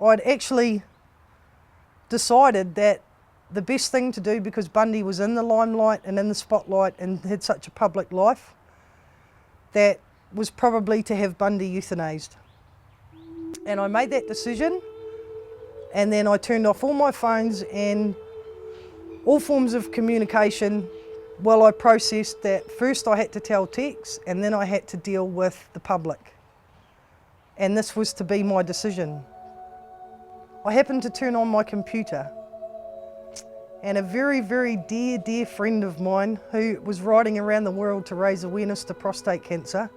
I'd actually decided that the best thing to do, because Bundy was in the limelight and in the spotlight and had such a public life, that was probably to have Bundy euthanased. And I made that decision, and then I turned off all my phones and all forms of communication while I processed that first I had to tell Tex and then I had to deal with the public. And this was to be my decision. I happened to turn on my computer, and a very, very dear friend of mine who was riding around the world to raise awareness to prostate cancer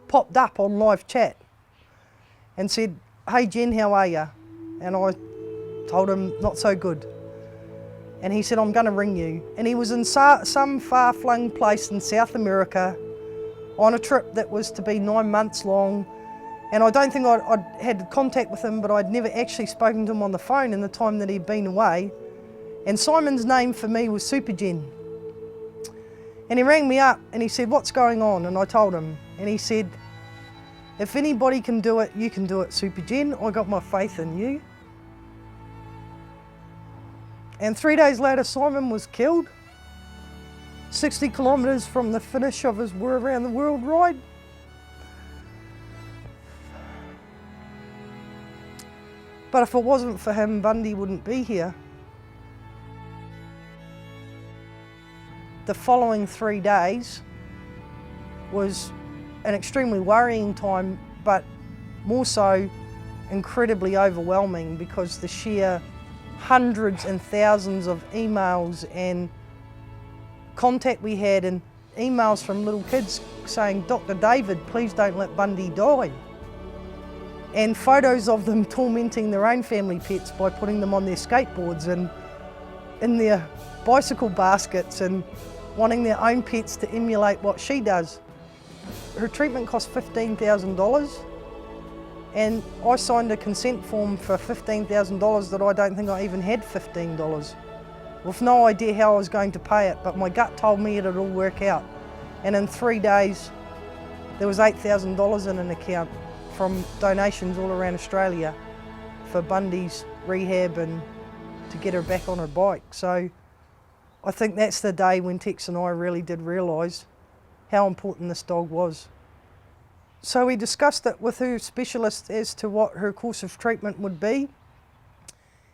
popped up on live chat and said, "Hey Jen, how are you?" And I told him, "Not so good." And he said, "I'm going to ring you." And he was in some far-flung place in South America on a trip that was to be 9 months long. And I don't think I'd had contact with him, but I'd never actually spoken to him on the phone in the time that he'd been away. And Simon's name for me was Super Jen. And he rang me up and he said, "What's going on?" And I told him. And he said, "If anybody can do it, you can do it, Super Jen. I got my faith in you." And 3 days later, Simon was killed, 60 kilometres from the finish of his We're Around the World ride. But if it wasn't for him, Bundy wouldn't be here. The following 3 days was an extremely worrying time, but more so incredibly overwhelming, because the sheer hundreds and thousands of emails and contact we had, and emails from little kids saying, "Dr. David, please don't let Bundy die." And photos of them tormenting their own family pets by putting them on their skateboards and in their bicycle baskets and wanting their own pets to emulate what she does. Her treatment cost $15,000, and I signed a consent form for $15,000 that I don't think I even had $15, with no idea how I was going to pay it, but my gut told me it'd all work out. And in 3 days, there was $8,000 in an account from donations all around Australia for Bundy's rehab and to get her back on her bike. So I think that's the day when Tex and I really did realise how important this dog was. So we discussed it with her specialist as to what her course of treatment would be.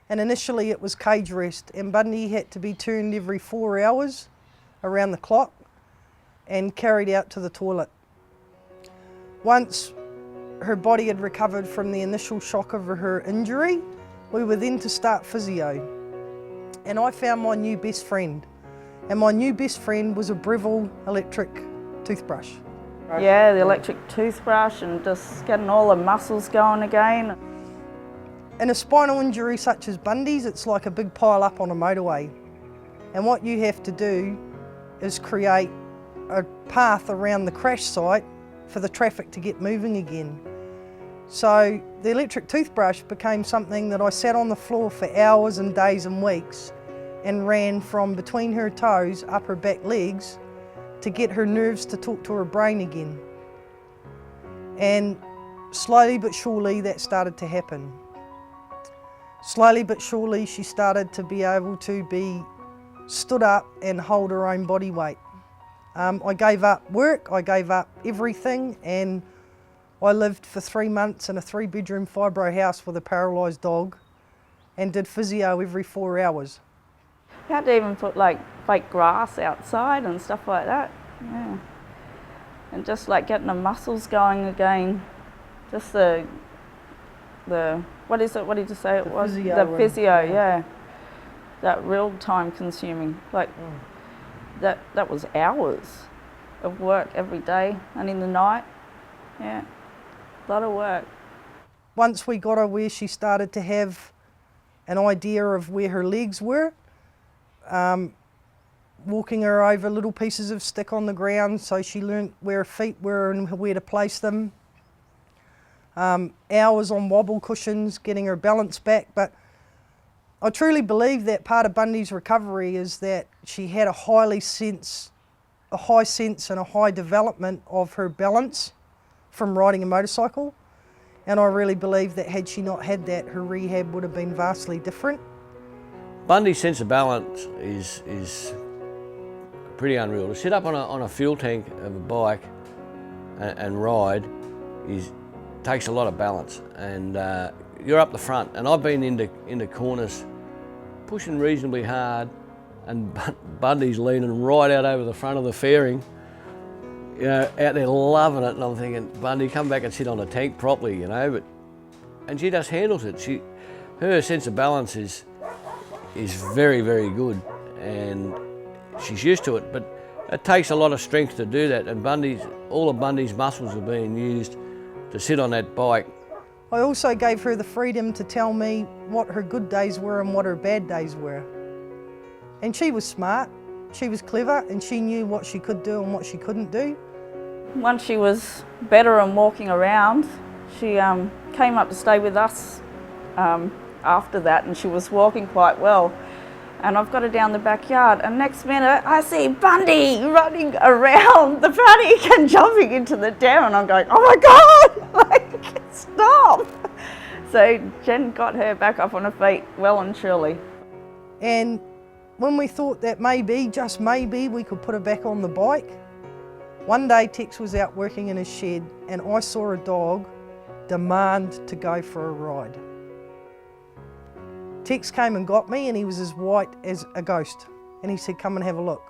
And initially it was cage arrest, and Bundy had to be turned every 4 hours around the clock and carried out to the toilet. Once her body had recovered from the initial shock of her injury, we were then to start physio. And I found my new best friend. And my new best friend was a Breville electric toothbrush. Yeah, the electric toothbrush, and just getting all the muscles going again. In a spinal injury such as Bundy's, it's like a big pile up on a motorway. And what you have to do is create a path around the crash site for the traffic to get moving again. So the electric toothbrush became something that I sat on the floor for hours and days and weeks and ran from between her toes up her back legs to get her nerves to talk to her brain again. And slowly but surely that started to happen. Slowly but surely she started to be able to be stood up and hold her own body weight. I gave up work, I gave up everything, and I lived for 3 months in a 3-bedroom fibro house with a paralysed dog and did physio every 4 hours. You had to even put like fake grass outside and stuff like that. Yeah. And just like getting the muscles going again. Just the what is it? What did you say it was? The physio, yeah. That real time consuming. Like that was hours of work every day and in the night. Yeah. A lot of work. Once we got her where she started to have an idea of where her legs were, walking her over little pieces of stick on the ground so she learnt where her feet were and where to place them. Hours on wobble cushions, getting her balance back. But I truly believe that part of Bundy's recovery is that she had a high sense and a high development of her balance from riding a motorcycle. And I really believe that had she not had that, her rehab would have been vastly different. Bundy's sense of balance is pretty unreal. To sit up on a fuel tank of a bike and ride takes a lot of balance, and you're up the front. And I've been into corners pushing reasonably hard, and Bundy's leaning right out over the front of the fairing, you know, out there loving it. And I'm thinking, Bundy, come back and sit on a tank properly, you know. And she just handles it. Her sense of balance is very, very good, and she's used to it. But it takes a lot of strength to do that. And all of Bundy's muscles are being used to sit on that bike. I also gave her the freedom to tell me what her good days were and what her bad days were. And she was smart, she was clever, and she knew what she could do and what she couldn't do. Once she was better and walking around, she came up to stay with us after that, and she was walking quite well. And I've got her down the backyard, and next minute I see Bundy running around the paddock and jumping into the dam, and I'm going, oh my God, like, stop. So Jen got her back up on her feet well and truly. And when we thought that maybe, just maybe, we could put her back on the bike, one day Tex was out working in his shed, and I saw a dog demand to go for a ride. Tex came and got me, and he was as white as a ghost. And he said, come and have a look.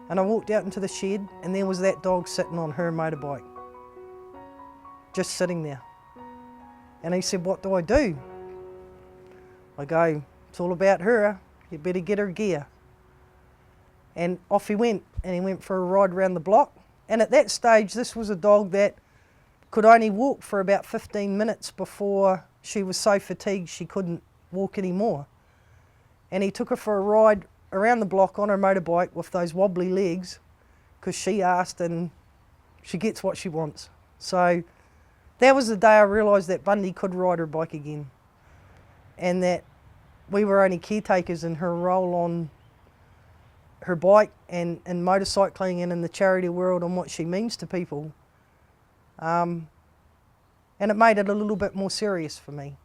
And I walked out into the shed, and there was that dog sitting on her motorbike, just sitting there. And he said, what do I do? I go, it's all about her. You better get her gear. And off he went, and he went for a ride around the block. And at that stage, this was a dog that could only walk for about 15 minutes before she was so fatigued she couldn't walk anymore. And he took her for a ride around the block on her motorbike with those wobbly legs, because she asked, and she gets what she wants. So that was the day I realised that Bundy could ride her bike again, and that we were only caretakers in her role on her bike and motorcycling and in the charity world and what she means to people. And it made it a little bit more serious for me.